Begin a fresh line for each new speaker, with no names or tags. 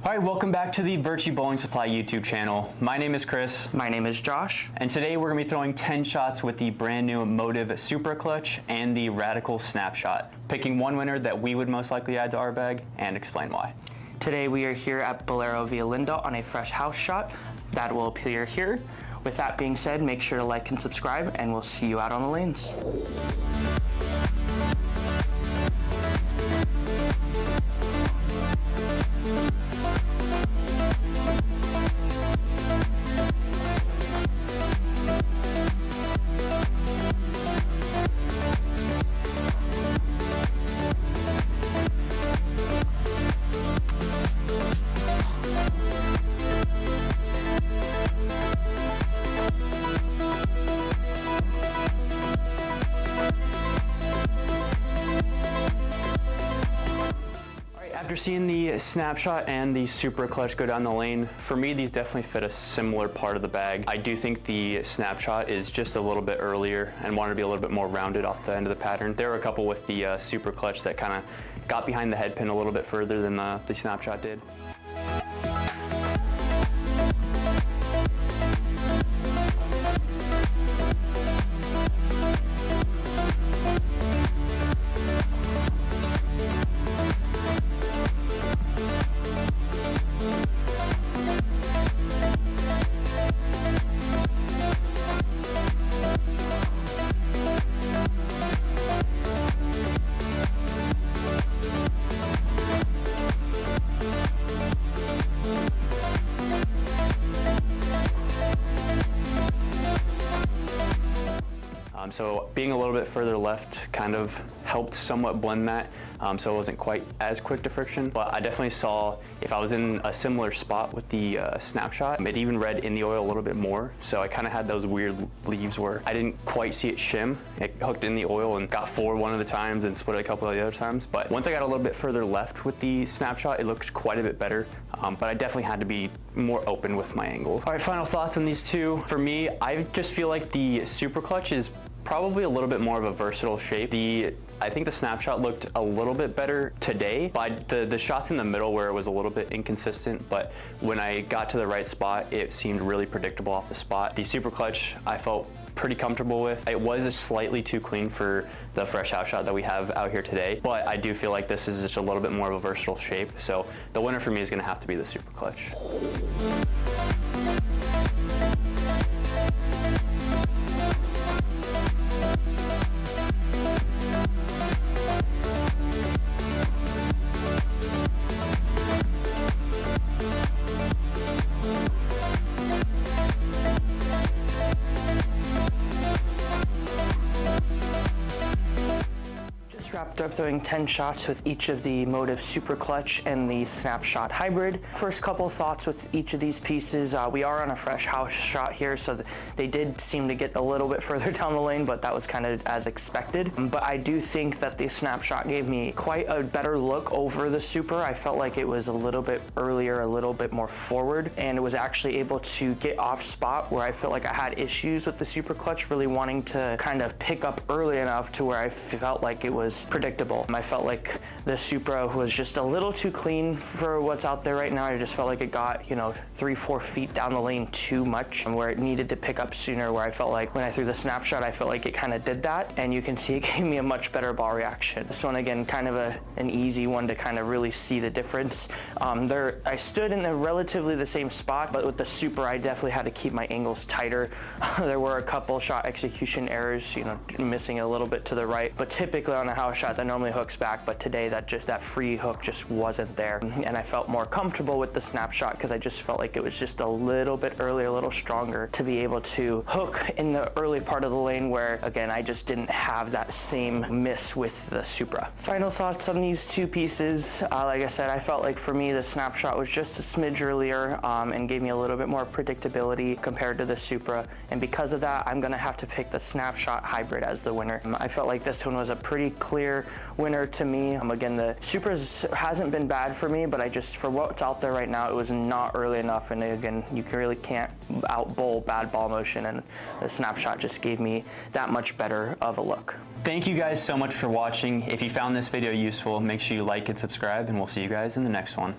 All right, welcome back to the Virtue Bowling Supply YouTube channel. My name is Chris.
My name is Josh.
And today we're gonna be throwing 10 shots with the brand new MOTIV Supra clutch and the Radical Snapshot, picking one winner that we would most likely add to our bag and explain why.
Today we are here at Bolero Via Linda on a fresh house shot that will appear here. With that being said, make sure to like and subscribe, and we'll see you out on the lanes.
After seeing the Snapshot and the Supra clutch go down the lane, for me these definitely fit a similar part of the bag. I do think the Snapshot is just a little bit earlier and wanted to be a little bit more rounded off the end of the pattern. There were a couple with the Supra clutch that kind of got behind the head pin a little bit further than the Snapshot did. So being a little bit further left kind of helped somewhat blend that, so it wasn't quite as quick to friction. But I definitely saw if I was in a similar spot with the Snapshot, it even read in the oil a little bit more. So I kind of had those weird leaves where I didn't quite see it shim. It hooked in the oil and got forward one of the times and split it a couple of the other times. But once I got a little bit further left with the Snapshot, it looked quite a bit better. But I definitely had to be more open with my angle. All right, final thoughts on these two. For me, I just feel like the Super clutch is probably a little bit more of a versatile shape. I think the Snapshot looked a little bit better today, but the shots in the middle where it was a little bit inconsistent, but when I got to the right spot, it seemed really predictable off the spot. The Super clutch I felt pretty comfortable with. It was slightly too clean for the fresh house shot that we have out here today, but I do feel like this is just a little bit more of a versatile shape. So the winner for me is gonna have to be the Super clutch.
Wrapped up throwing 10 shots with each of the MOTIV Supra clutch and the Snapshot hybrid. First couple thoughts with each of these pieces. We are on a fresh house shot here, so they did seem to get a little bit further down the lane, but that was kind of as expected. But I do think that the Snapshot gave me quite a better look over the Supra. I felt like it was a little bit earlier, a little bit more forward, and it was actually able to get off spot where I felt like I had issues with the Supra clutch, really wanting to kind of pick up early enough to where I felt like it was predictable. I felt like the Supra was just a little too clean for what's out there right now. I just felt like it got, 3-4 feet down the lane too much, and where it needed to pick up sooner, where I felt like when I threw the Snapshot, I felt like it kind of did that, and you can see it gave me a much better ball reaction. This one, again, kind of an easy one to kind of really see the difference. I stood in relatively the same spot, but with the Supra, I definitely had to keep my angles tighter. There were a couple shot execution errors, missing a little bit to the right, but typically on a house shot that normally hooks back, but today that free hook just wasn't there. And I felt more comfortable with the Snapshot because I just felt like it was just a little bit earlier, a little stronger to be able to hook in the early part of the lane where, again, I just didn't have that same miss with the Supra. Final thoughts on these two pieces. Like I said, I felt like for me, the Snapshot was just a smidge earlier and gave me a little bit more predictability compared to the Supra. And because of that, I'm gonna have to pick the Snapshot hybrid as the winner. I felt like this one was a pretty clear winner to me. Again, the Supras hasn't been bad for me, but for what's out there right now, it was not early enough. And again, you really can't out bowl bad ball motion, and the Snapshot just gave me that much better of a look.
Thank you guys so much for watching. If you found this video useful, make sure you like and subscribe, and we'll see you guys in the next one.